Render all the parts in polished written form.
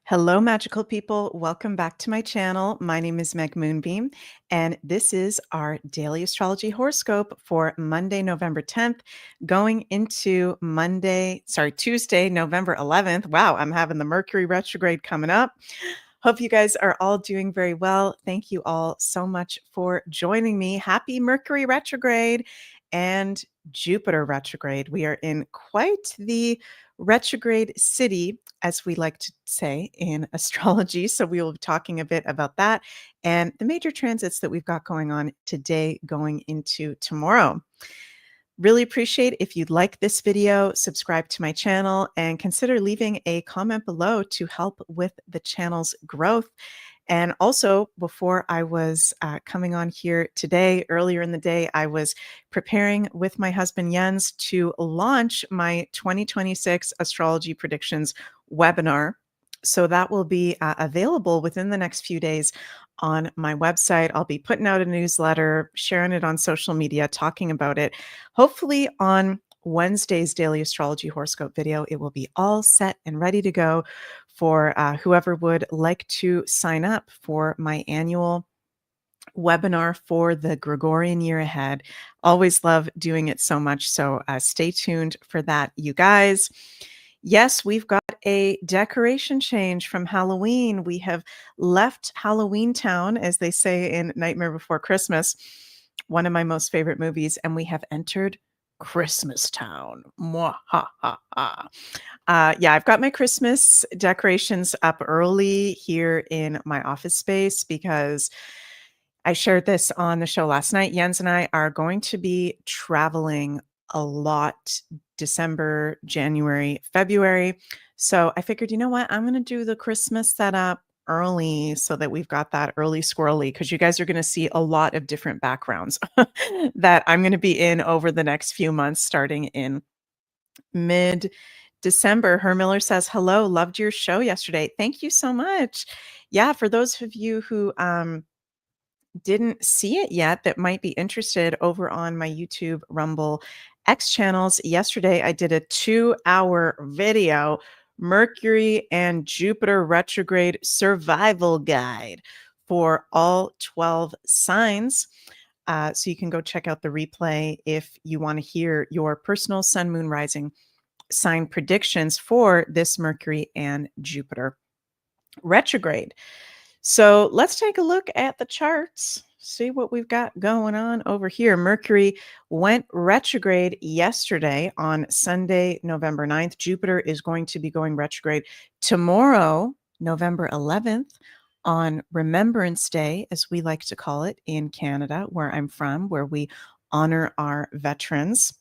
Hello, magical people. Welcome back to my channel. My name is Meg Moonbeam, and this is our daily astrology horoscope for Monday, November 10th, going into Tuesday, November 11th. Wow, I'm having the Mercury retrograde coming up. Hope you guys are all doing very well. Thank you all so much for joining me. Happy Mercury retrograde and Jupiter retrograde. We are in quite the retrograde city, as we like to say in astrology. So we will be talking a bit about that and the major transits that we've got going on today, going into tomorrow. Really appreciate if you'd like this video, subscribe to my channel, and consider leaving a comment below to help with the channel's growth. And also, before I was coming on here today, earlier in the day, I was preparing with my husband Jens to launch my 2026 astrology predictions webinar. So that will be available within the next few days on my website. I'll be putting out a newsletter, sharing it on social media, talking about it. Hopefully on Wednesday's daily astrology horoscope video, it will be all set and ready to go for whoever would like to sign up for my annual webinar for the Gregorian year ahead. Always love doing it so much. So stay tuned for that, you guys. Yes, we've got a decoration change from Halloween. We have left Halloween Town, as they say in Nightmare Before Christmas, one of my most favorite movies, and we have entered Christmas Town. Yeah, I've got my Christmas decorations up early here in my office space because I shared this on the show last night. Jens and I are going to be traveling a lot December, January, February. So I figured, you know what? I'm going to do the Christmas setup early so that we've got that early squirrely, because you guys are going to see a lot of different backgrounds that I'm going to be in over the next few months, starting in mid December. Her Miller says, hello, loved your show yesterday. Thank you so much. Yeah, for those of you who didn't see it yet that might be interested, over on my YouTube, Rumble, X channels, yesterday I did a 2-hour video, Mercury and Jupiter retrograde survival guide for all 12 signs. So you can go check out the replay if you want to hear your personal sun, moon, rising sign predictions for this Mercury and Jupiter retrograde. So let's take a look at the charts, see what we've got going on over here. Mercury went retrograde yesterday on Sunday, November 9th. Jupiter is going to be going retrograde tomorrow, November 11th, on Remembrance Day, as we like to call it in Canada, where I'm from, where we honor our veterans.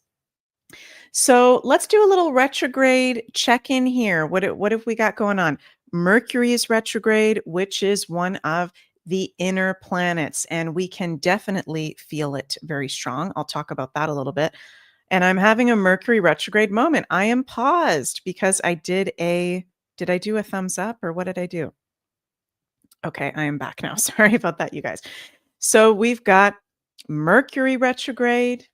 So let's do a little retrograde check-in here. What have we got going on? Mercury is retrograde, which is one of the inner planets, and we can definitely feel it very strong. I'll talk about that a little bit. And I'm having a Mercury retrograde moment. I am paused because did I do a thumbs up, or what did I do? Okay, I am back now. Sorry about that, you guys. So we've got Mercury retrograde,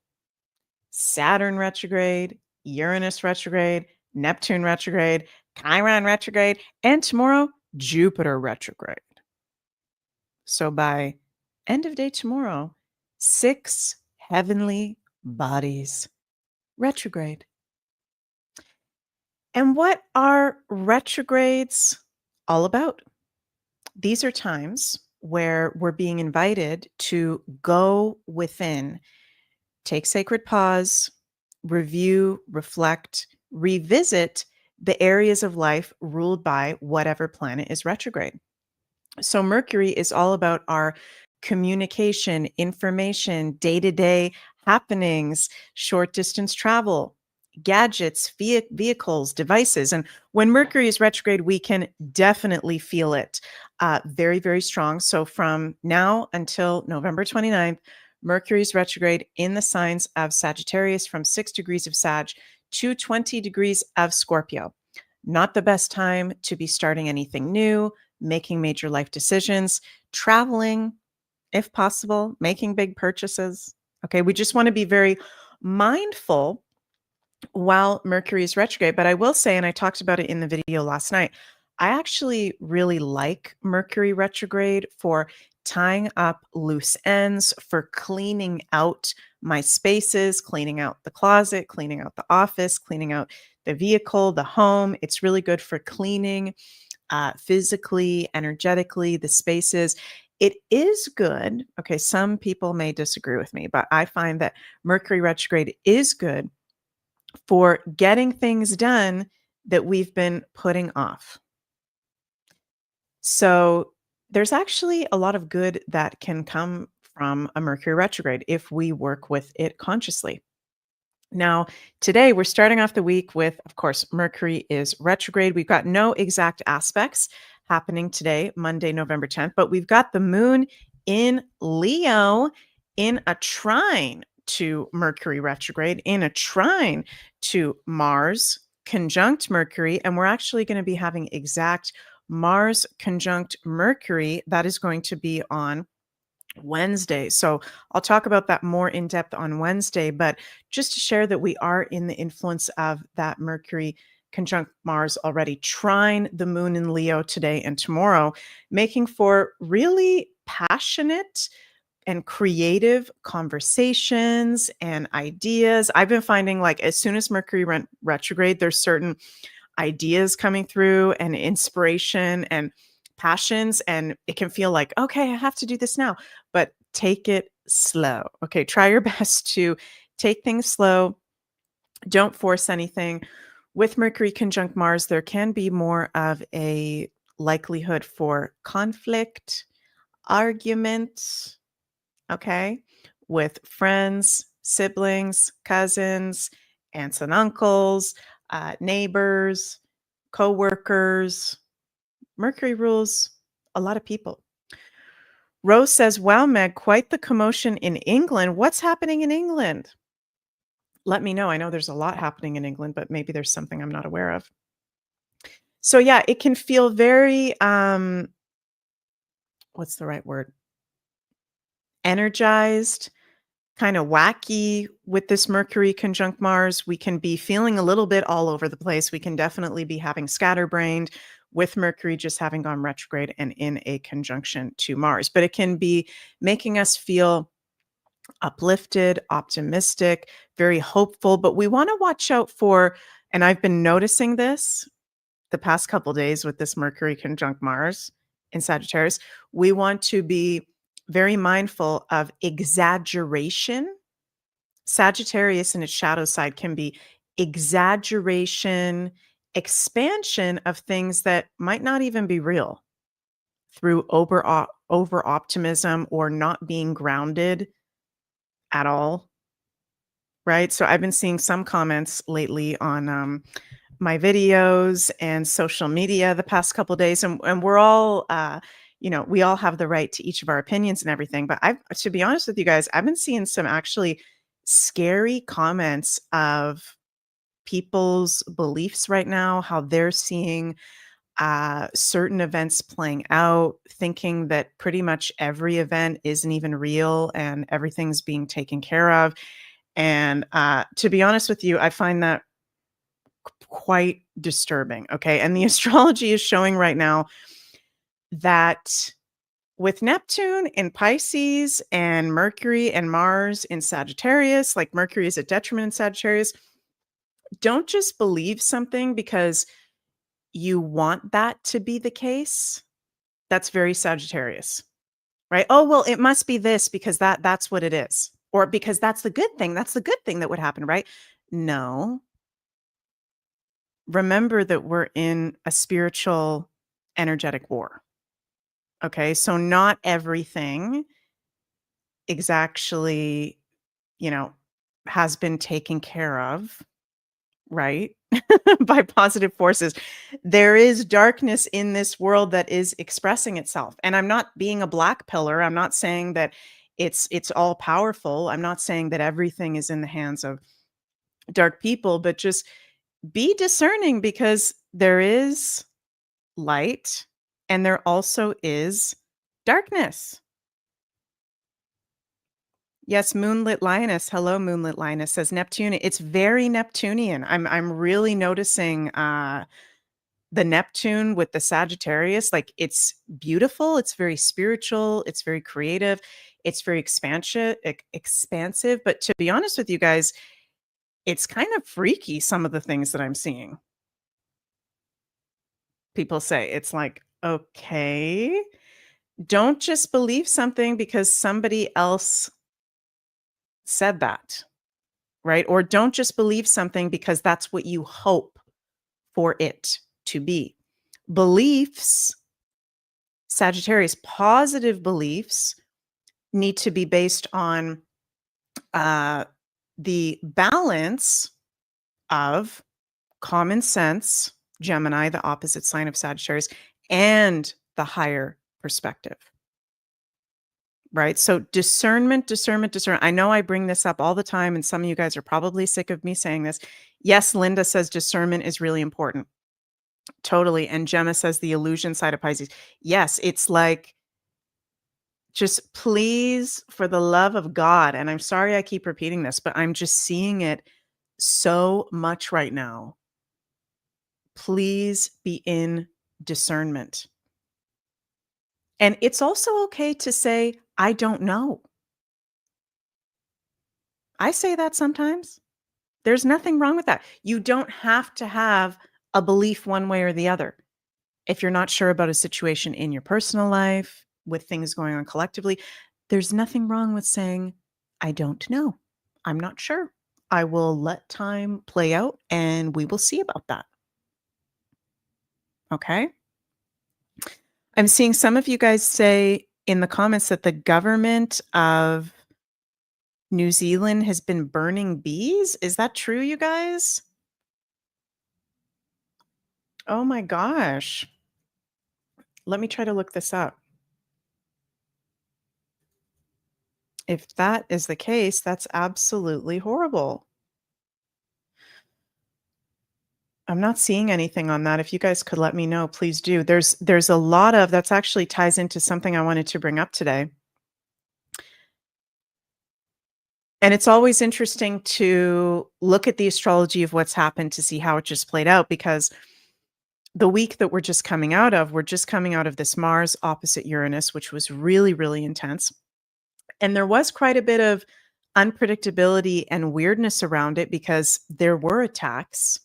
Saturn retrograde, Uranus retrograde, Neptune retrograde, Chiron retrograde, and tomorrow, Jupiter retrograde. So by end of day tomorrow, 6 heavenly bodies retrograde. And what are retrogrades all about? These are times where we're being invited to go within, take sacred pause, review, reflect, revisit the areas of life ruled by whatever planet is retrograde. So Mercury is all about our communication, information, day-to-day happenings, short distance travel, gadgets, vehicles, devices. And when Mercury is retrograde, we can definitely feel it very, very strong. So from now until November 29th, Mercury is retrograde in the signs of Sagittarius, from 6 degrees of Sag to 20 degrees of Scorpio. Not the best time to be starting anything new, making major life decisions, traveling, if possible, making big purchases. Okay, we just want to be very mindful while Mercury is retrograde. But I will say, and I talked about it in the video last night, I actually really like Mercury retrograde for tying up loose ends, for cleaning out my spaces, cleaning out the closet, cleaning out the office, cleaning out the vehicle, the home. It's really good for cleaning physically, energetically, the spaces. It is good. Okay, some people may disagree with me, but I find that Mercury retrograde is good for getting things done that we've been putting off. So there's actually a lot of good that can come from a Mercury retrograde if we work with it consciously. Now, today we're starting off the week with, of course, Mercury is retrograde. We've got no exact aspects happening today, Monday, November 10th, but we've got the moon in Leo in a trine to Mercury retrograde, in a trine to Mars, conjunct Mercury. And we're actually going to be having exact Mars conjunct Mercury. That is going to be on Wednesday. So I'll talk about that more in depth on Wednesday, but just to share that we are in the influence of that Mercury conjunct Mars already, trine the moon in Leo today and tomorrow, making for really passionate and creative conversations and ideas. I've been finding like as soon as Mercury went retrograde, there's certain ideas coming through and inspiration and passions, and it can feel like, okay, I have to do this now, but take it slow. Okay, try your best to take things slow. Don't force anything. With Mercury conjunct Mars, there can be more of a likelihood for conflict, argument, okay, with friends, siblings, cousins, aunts and uncles, neighbors, coworkers. Mercury rules a lot of people. Rose says, wow, Meg, quite the commotion in England. What's happening in England? Let me know. I know there's a lot happening in England, but maybe there's something I'm not aware of. So yeah, it can feel very what's the right word? Energized, kind of wacky with this Mercury conjunct Mars. We can be feeling a little bit all over the place. We can definitely be having scatterbrained with Mercury just having gone retrograde and in a conjunction to Mars. But it can be making us feel uplifted, optimistic, very hopeful. But we want to watch out for, and I've been noticing this the past couple days with this Mercury conjunct Mars in Sagittarius, we want to be very mindful of exaggeration. Sagittarius in its shadow side can be exaggeration, expansion of things that might not even be real through over optimism or not being grounded at all. Right. So I've been seeing some comments lately on my videos and social media the past couple of days, and we're all, we all have the right to each of our opinions and everything. But to be honest with you guys, I've been seeing some actually scary comments of people's beliefs right now, how they're seeing certain events playing out, thinking that pretty much every event isn't even real and everything's being taken care of. And to be honest with you, I find that quite disturbing. Okay. And the astrology is showing right now that with Neptune in Pisces and Mercury and Mars in Sagittarius, like Mercury is a detriment in Sagittarius, don't just believe something because you want that to be the case. That's very Sagittarius, right? Oh, well, it must be this because that's what it is. Or because that's the good thing. That's the good thing that would happen, right? No. Remember that we're in a spiritual energetic war. Okay? So not everything is actually, you know, has been taken care of, right? By positive forces. There is darkness in this world that is expressing itself. And I'm not being a black pillar. I'm not saying that it's all powerful. I'm not saying that everything is in the hands of dark people, but just be discerning because there is light and there also is darkness. Yes, Moonlit Lioness. Hello, Moonlit Lioness says Neptune. It's very Neptunian. I'm really noticing the Neptune with the Sagittarius, like, it's beautiful, it's very spiritual, it's very creative, it's very expansive, but to be honest with you guys, it's kind of freaky, some of the things that I'm seeing. People say, it's like, "Okay, don't just believe something because somebody else said that," right? Or don't just believe something because that's what you hope for it to be. Beliefs, Sagittarius, positive beliefs need to be based on uh, the balance of common sense, Gemini, the opposite sign of Sagittarius, and the higher perspective, right? So discernment, discernment, discernment. I know I bring this up all the time, and some of you guys are probably sick of me saying this. Yes, Linda says discernment is really important. Totally. And Gemma says the illusion side of Pisces. Yes, it's like, just please, for the love of God, and I'm sorry I keep repeating this, but I'm just seeing it so much right now. Please be in discernment. And it's also okay to say, I don't know. I say that sometimes. There's nothing wrong with that. You don't have to have a belief one way or the other. If you're not sure about a situation in your personal life, with things going on collectively, there's nothing wrong with saying, I don't know. I'm not sure. I will let time play out and we will see about that. Okay. I'm seeing some of you guys say in the comments that the government of New Zealand has been burning bees. Is that true, you guys? Oh my gosh. Let me try to look this up. If that is the case, that's absolutely horrible. I'm not seeing anything on that. If you guys could let me know, please do. There's a lot of that's actually ties into something I wanted to bring up today. And it's always interesting to look at the astrology of what's happened to see how it just played out, because the week that we're just coming out of, we're just coming out of this Mars opposite Uranus, which was really, really intense. And there was quite a bit of unpredictability and weirdness around it because there were attacks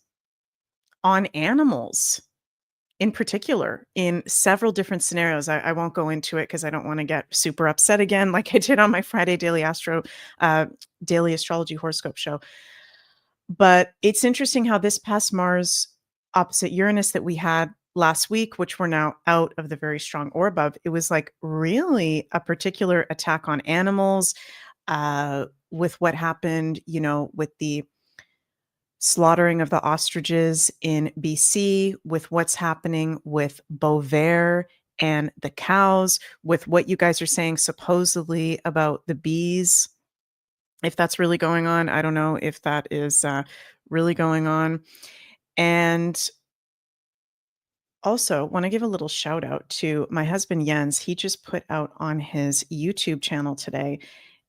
on animals in particular in several different scenarios. I won't go into it because I don't want to get super upset again, like I did on my Friday daily astrology horoscope show. But it's interesting how this past Mars opposite Uranus that we had last week, which we're now out of the very strong orb of, it was like really a particular attack on animals, with what happened, with the slaughtering of the ostriches in BC, with what's happening with Beauvais and the cows, with what you guys are saying supposedly about the bees. If that's really going on, I don't know if that is really going on. And also, want to give a little shout out to my husband Jens. He just put out on his YouTube channel today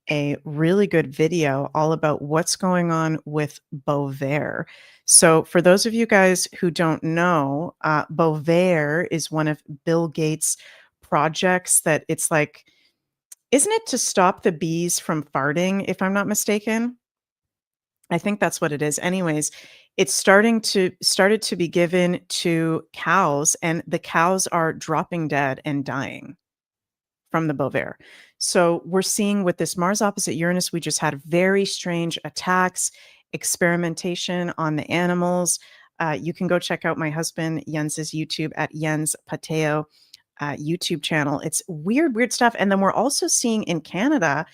a really good video all about what's going on with Beauvais. So, for those of you guys who don't know, Beauvais is one of Bill Gates' projects that it's like, isn't it to stop the bees from farting, if I'm not mistaken? I think that's what it is. Anyways, it's started to be given to cows, and the cows are dropping dead and dying from the Beauvais. So we're seeing with this Mars opposite Uranus, we just had very strange attacks, experimentation on the animals. You can go check out my husband Jens's YouTube at Jens Pateo YouTube channel. It's weird, weird stuff. And then we're also seeing in Canada,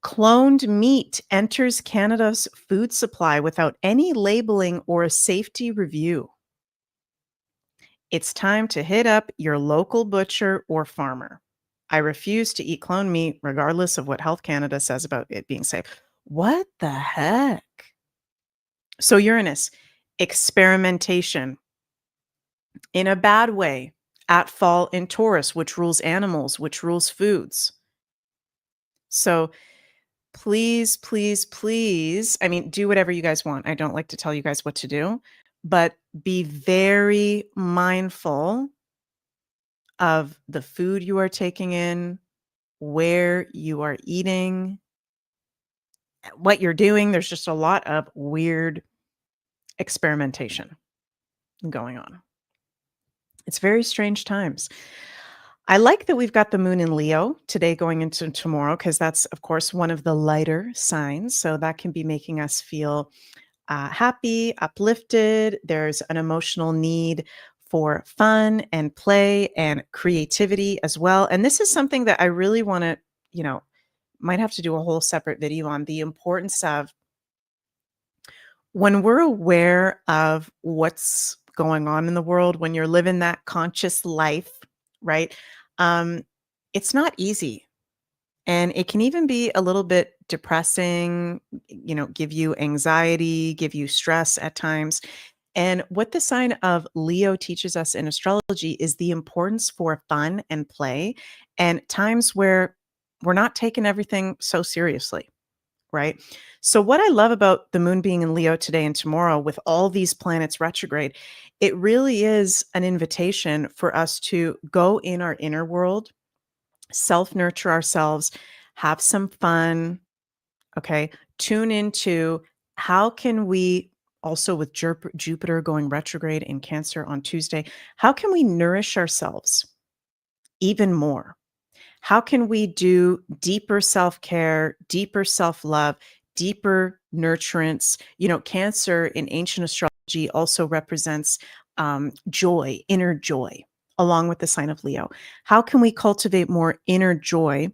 cloned meat enters Canada's food supply without any labeling or a safety review. It's time to hit up your local butcher or farmer. I refuse to eat cloned meat, regardless of what Health Canada says about it being safe. What the heck? So, Uranus, experimentation in a bad way at fall in Taurus, which rules animals, which rules foods. So, please, please, please, I mean, do whatever you guys want. I don't like to tell you guys what to do, but be very mindful of the food you are taking in, where you are eating, what you're doing. There's just a lot of weird experimentation going on. It's very strange times. I like that we've got the moon in Leo today going into tomorrow because that's, of course, one of the lighter signs. So that can be making us feel happy, uplifted. There's an emotional need for fun and play and creativity as well. And this is something that I really want to, you know, might have to do a whole separate video on the importance of when we're aware of what's going on in the world, when you're living that conscious life, right? Um, it's not easy. And it can even be a little bit depressing, give you anxiety, give you stress at times. And what the sign of Leo teaches us in astrology is the importance for fun and play and times where we're not taking everything so seriously, right? So, what I love about the moon being in Leo today and tomorrow with all these planets retrograde, it really is an invitation for us to go in our inner world, self nurture ourselves, have some fun, okay? Tune into how can we also with Jupiter going retrograde in Cancer on Tuesday, how can we nourish ourselves even more? How can we do deeper self-care, deeper self-love, deeper nurturance? Cancer in ancient astrology also represents joy, inner joy, along with the sign of Leo. How can we cultivate more inner joy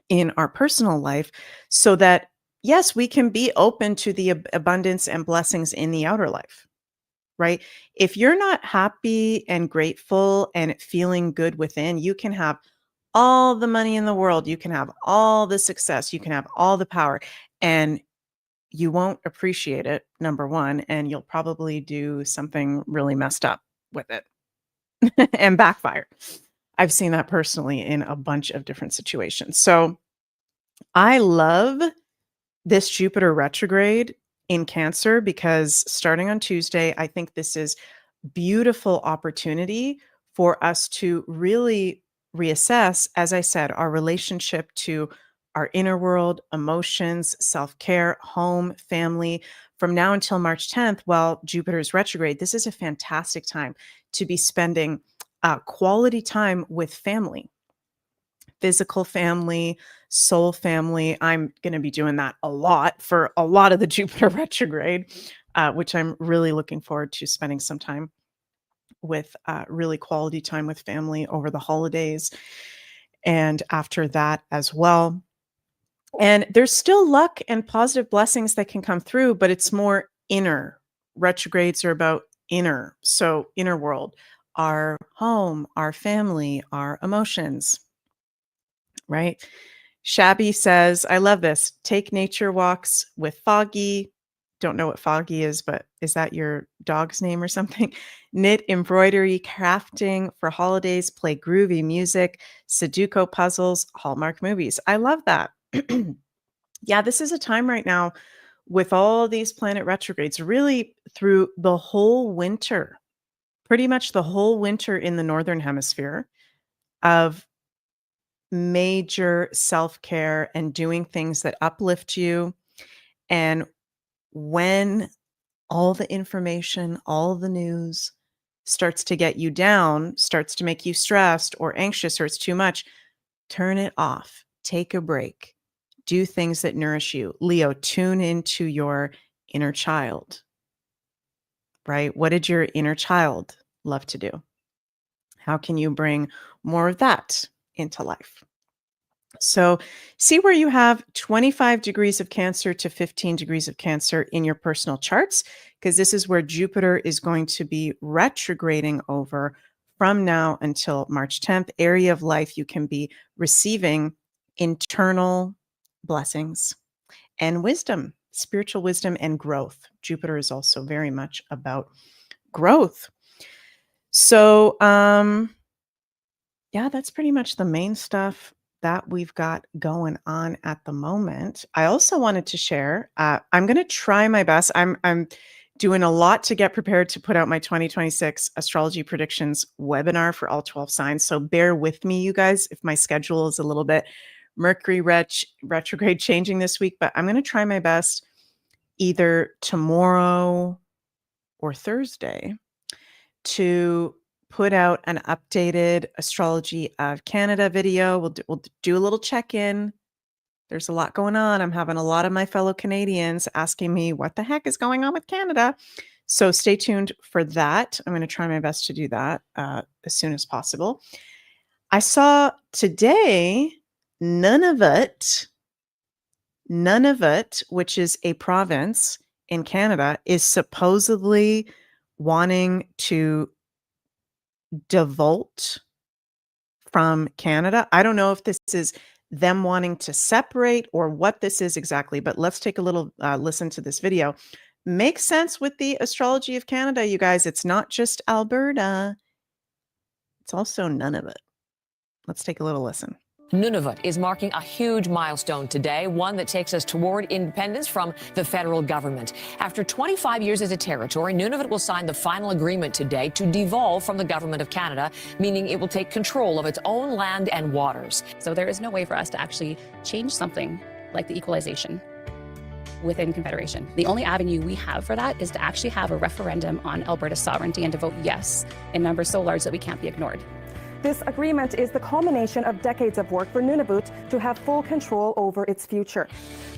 in our personal life so that, yes, we can be open to the abundance and blessings in the outer life, right? If you're not happy and grateful and feeling good within, you can have all the money in the world, you can have all the success, you can have all the power, and you won't appreciate it, number one, and you'll probably do something really messed up with it and backfire. I've seen that personally in a bunch of different situations. So I love this Jupiter retrograde in Cancer because starting on Tuesday, I think this is beautiful opportunity for us to really reassess, as I said, our relationship to our inner world, emotions, self-care, home, family. From now until March 10th, while Jupiter is retrograde, this is a fantastic time to be spending quality time with family, physical family, soul family. I'm going to be doing that a lot for a lot of the Jupiter retrograde, which I'm really looking forward to spending some time with really quality time with family over the holidays and after that as well. And there's still luck and positive blessings that can come through, but it's more inner. Retrogrades are about inner. So, inner world, our home, our family, our emotions, right? Shabby says, I love this. Take nature walks with Foggy. Don't know what Foggy is, but is that your dog's name or something? Knit, embroidery, crafting for holidays, play groovy music, Sudoku puzzles, Hallmark movies. I love that. Yeah, this is a time right now with all these planet retrogrades, really through the whole winter, pretty much the whole winter in the Northern Hemisphere of major self-care and doing things that uplift you. And when all the information, all the news starts to get you down, starts to make you stressed or anxious or it's too much, turn it off. Take a break. Do things that nourish you. Leo, tune into your inner child, right? What did your inner child love to do? How can you bring more of that into life? So see where you have 25 degrees of Cancer to 15 degrees of Cancer in your personal charts, because this is where Jupiter is going to be retrograding over from now until March 10th. Area of life you can be receiving internal blessings and wisdom, spiritual wisdom and growth. Jupiter is also very much about growth. So, yeah, that's pretty much the main stuff that we've got going on at the moment. I also wanted to share, I'm going to try my best. I'm doing a lot to get prepared to put out my 2026 astrology predictions webinar for all 12 signs. So bear with me, you guys, if my schedule is a little bit Mercury retrograde changing this week, but I'm going to try my best either tomorrow or Thursday to put out an updated Astrology of Canada video. We'll do a little check-in. There's a lot going on. I'm having a lot of my fellow Canadians asking me what the heck is going on with Canada. So stay tuned for that. I'm going to try my best to do that as soon as possible. I saw today Nunavut, which is a province in Canada, is supposedly wanting to devolt from Canada. I don't know if this is them wanting to separate or what this is exactly, but let's take a little listen to this video. Makes sense with the Astrology of Canada, you guys. It's not just Alberta. It's also Nunavut. Let's take a little listen. Nunavut is marking a huge milestone today, one that takes us toward independence from the federal government. After 25 years as a territory, Nunavut will sign the final agreement today to devolve from the government of Canada, meaning it will take control of its own land and waters. So there is no way for us to actually change something like the equalization within Confederation. The only avenue we have for that is to actually have a referendum on Alberta's sovereignty and to vote yes in numbers so large that we can't be ignored. This agreement is the culmination of decades of work for Nunavut to have full control over its future.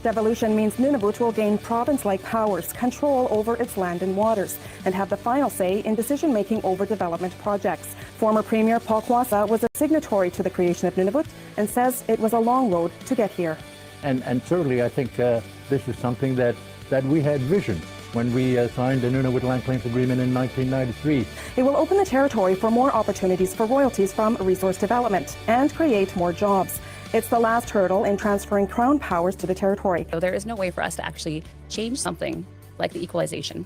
Devolution means Nunavut will gain province-like powers, control over its land and waters, and have the final say in decision-making over development projects. Former Premier Paul Kwasa was a signatory to the creation of Nunavut and says it was a long road to get here. And certainly I think this is something that we had visioned when we signed the Nunavut Land Claims Agreement in 1993. It will open the territory for more opportunities for royalties from resource development and create more jobs. It's the last hurdle in transferring crown powers to the territory. So there is no way for us to actually change something like the equalization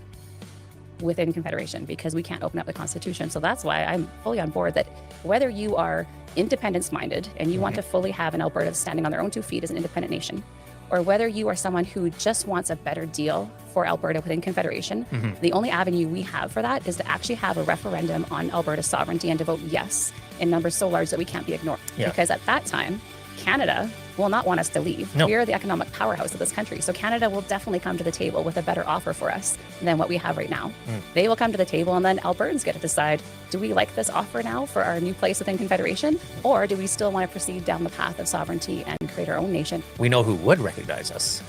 within Confederation because we can't open up the Constitution. So that's why I'm fully on board that whether you are independence-minded and you want to fully have an Alberta standing on their own 2 feet as an independent nation, or whether you are someone who just wants a better deal for Alberta within Confederation, the only avenue we have for that is to actually have a referendum on Alberta's sovereignty and to vote yes in numbers so large that we can't be ignored. Yeah. Because at that time, Canada will not want us to leave. No. We are the economic powerhouse of this country. So Canada will definitely come to the table with a better offer for us than what we have right now. They will come to the table and then Albertans get to decide, do we like this offer now for our new place within Confederation? Or do we still want to proceed down the path of sovereignty and create our own nation? We know who would recognize us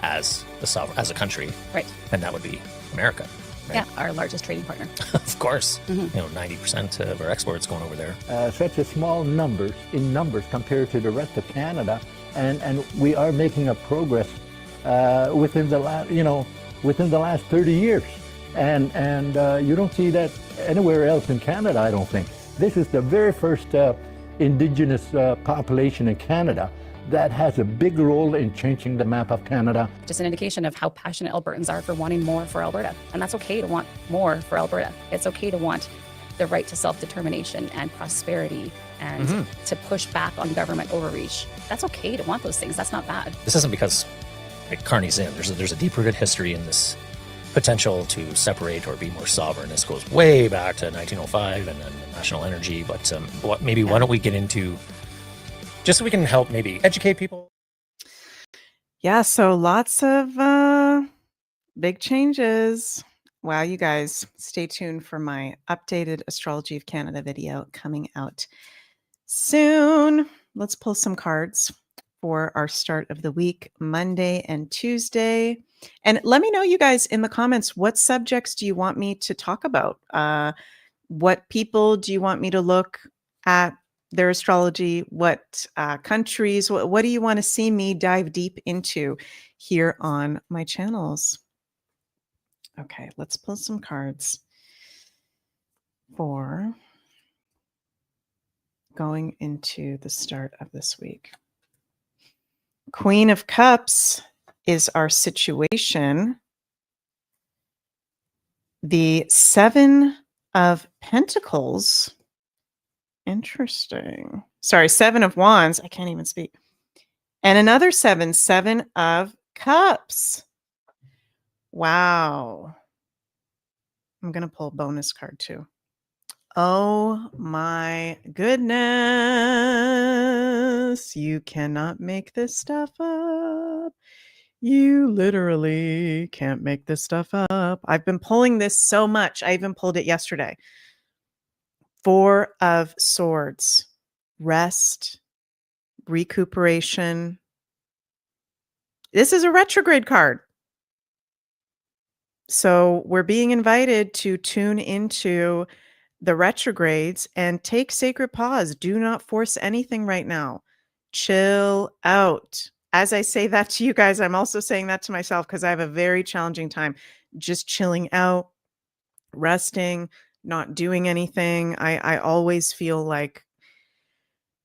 as a country. Right. And that would be America. Right? Yeah, our largest trading partner. Of course. 90% of our exports going over there. Such a small numbers compared to the rest of Canada, and we are making a progress within the last 30 years, and you don't see that anywhere else in Canada. I don't think this is the very first Indigenous population in Canada that has a big role in changing the map of Canada. Just an indication of how passionate Albertans are for wanting more for Alberta. And that's okay to want more for Alberta. It's okay to want the right to self-determination and prosperity and to push back on government overreach. That's okay to want those things. That's not bad. This isn't because Carney's in. There's a deep-rooted history in this potential to separate or be more sovereign. This goes way back to 1905 and then national energy. But why don't we get into, just so we can help maybe educate people? Yeah, so lots of big changes. Wow, you guys, stay tuned for my updated Astrology of Canada video coming out soon. Let's pull some cards for our start of the week, Monday and Tuesday. And let me know, you guys, in the comments, what subjects do you want me to talk about? What people do you want me to look at their astrology? What countries? What do you want to see me dive deep into here on my channels? Okay, let's pull some cards for going into the start of this week. Queen of Cups is our situation. The Seven of Pentacles. Interesting. Sorry, Seven of Wands. I can't even speak. And another Seven of Cups. Wow. I'm going to pull a bonus card too. Oh my goodness. You cannot make this stuff up. You literally can't make this stuff up. I've been pulling this so much. I even pulled it yesterday. 4 of Swords. Rest, recuperation. This is a retrograde card. So we're being invited to tune into the retrogrades and take sacred pause. Do not force anything right now. Chill out. As I say that to you guys, I'm also saying that to myself because I have a very challenging time just chilling out, resting, not doing anything. I always feel like,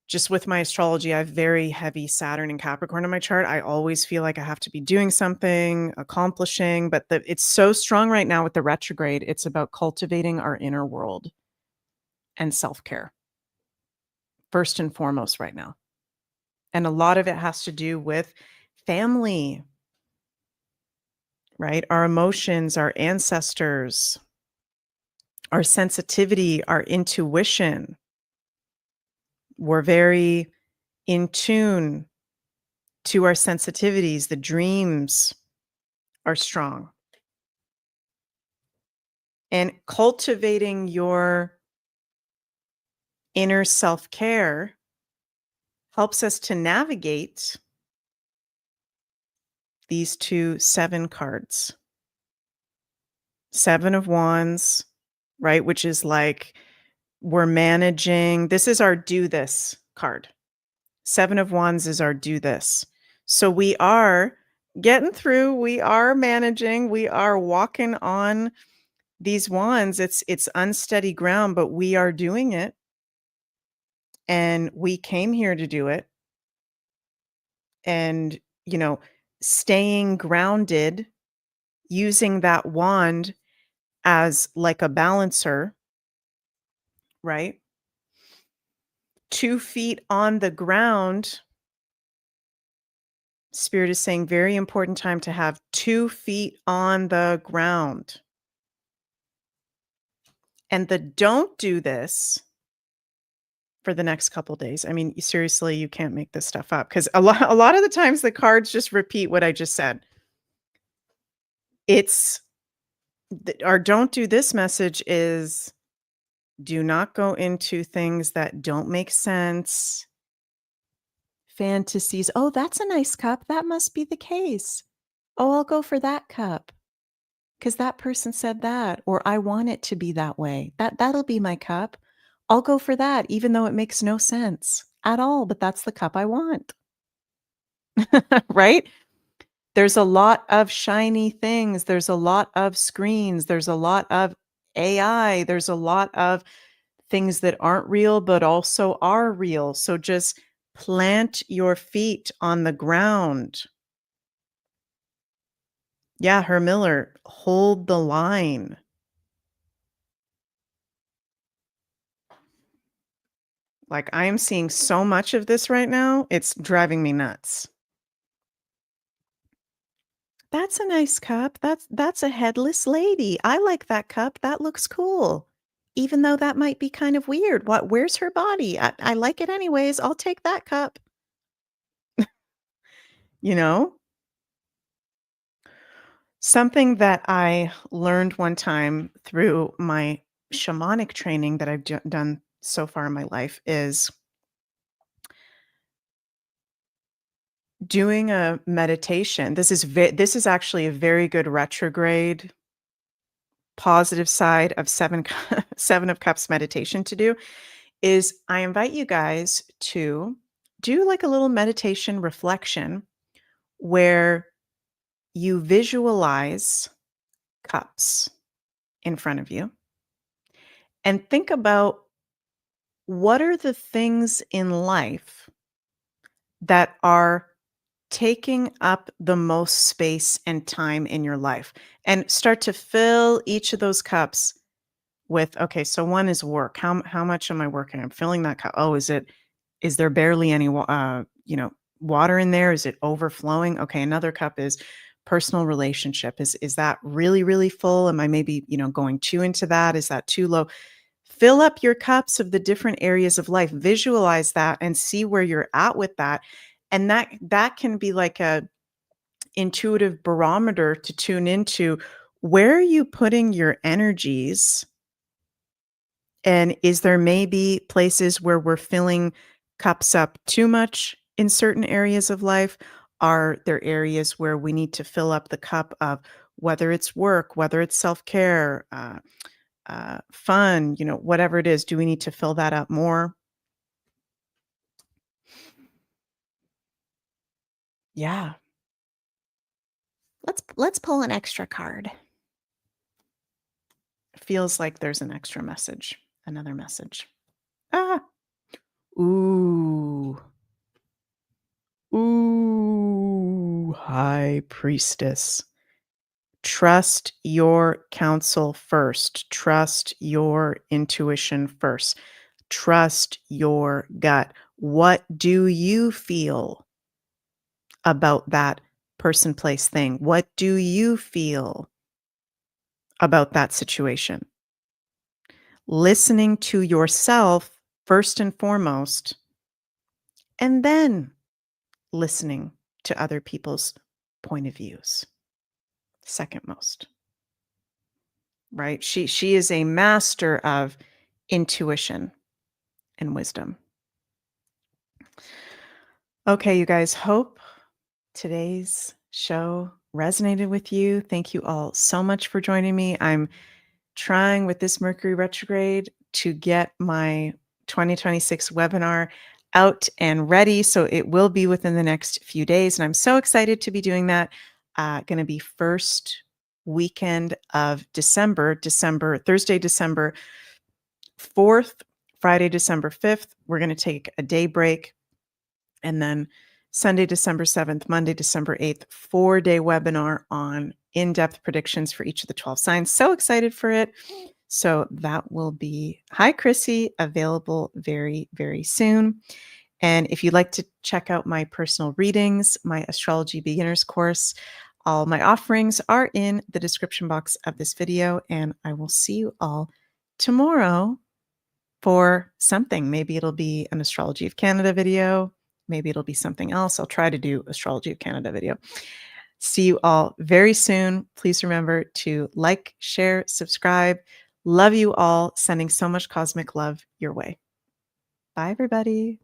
just with my astrology, I have very heavy Saturn and Capricorn in my chart. I always feel like I have to be doing something, accomplishing, but it's so strong right now with the retrograde. It's about cultivating our inner world and self-care, first and foremost right now. And a lot of it has to do with family, right? Our emotions, our ancestors, our sensitivity, our intuition. We're very in tune to our sensitivities. The dreams are strong. And cultivating your inner self-care helps us to navigate these 2 7 cards. 7 of Wands, right? Which is like we're managing. This is our do this card. 7 of Wands is our do this. So we are getting through. We are managing. We are walking on these wands. It's unsteady ground, but we are doing it. And we came here to do it. And, staying grounded, using that wand as like a balancer, right? 2 feet on the ground. Spirit is saying very important time to have 2 feet on the ground. And the don't do this for the next couple days. I mean, seriously, you can't make this stuff up because a lot of the times the cards just repeat what I just said. It's our don't do this message is do not go into things that don't make sense. Fantasies. Oh, that's a nice cup. That must be the case. Oh, I'll go for that cup because that person said that, or I want it to be that way. That'll be my cup. I'll go for that, even though it makes no sense at all, but that's the cup I want. Right? There's a lot of shiny things. There's a lot of screens. There's a lot of AI. There's a lot of things that aren't real, but also are real. So just plant your feet on the ground. Yeah, Herr Miller, hold the line. Like I am seeing so much of this right now. It's driving me nuts. That's a nice cup. That's a headless lady. I like that cup. That looks cool. Even though that might be kind of weird. Where's her body? I like it anyways. I'll take that cup. Something that I learned one time through my shamanic training that I've done so far in my life is doing a meditation. This is actually a very good retrograde positive side of 7 of Cups meditation to do is I invite you guys to do like a little meditation reflection where you visualize cups in front of you and think about what are the things in life that are taking up the most space and time in your life, and start to fill each of those cups with, okay, so one is work. How much am I working? I'm filling that cup. Oh, is there barely any water in there? Is it overflowing? Okay, another cup is personal relationship? Is that really, really full? Am I maybe, going too into that? Is that too low? Fill up your cups of the different areas of life. Visualize that and see where you're at with that. And that can be like a intuitive barometer to tune into. Where are you putting your energies? And is there maybe places where we're filling cups up too much in certain areas of life? Are there areas where we need to fill up the cup of, whether it's work, whether it's self-care, fun, whatever it is? Do we need to fill that up more? Yeah. Let's pull an extra card. Feels like there's an extra message, another message. Ah. Ooh. Ooh, High Priestess. Trust your counsel first. Trust your intuition first. Trust your gut. What do you feel about that person, place, thing? What do you feel about that situation? Listening to yourself first and foremost, and then listening to other people's point of views second most. Right? She is a master of intuition and wisdom. Okay, you guys, hope today's show resonated with you. Thank you all so much for joining me. I'm trying with this Mercury retrograde to get my 2026 webinar out and ready. So it will be within the next few days. And I'm so excited to be doing that. Going to be first weekend of Thursday, December 4th, Friday, December 5th. We're going to take a day break. And then Sunday, December 7th, Monday, December 8th, 4-day webinar on in-depth predictions for each of the 12 signs. So excited for it. So that will be, hi, Chrissy, available very, very soon. And if you'd like to check out my personal readings, my astrology beginners course, all my offerings are in the description box of this video. And I will see you all tomorrow for something. Maybe it'll be an Astrology of Canada video. Maybe it'll be something else. I'll try to do Astrology of Canada video. See you all very soon. Please remember to like, share, subscribe. Love you all. Sending so much cosmic love your way. Bye, everybody.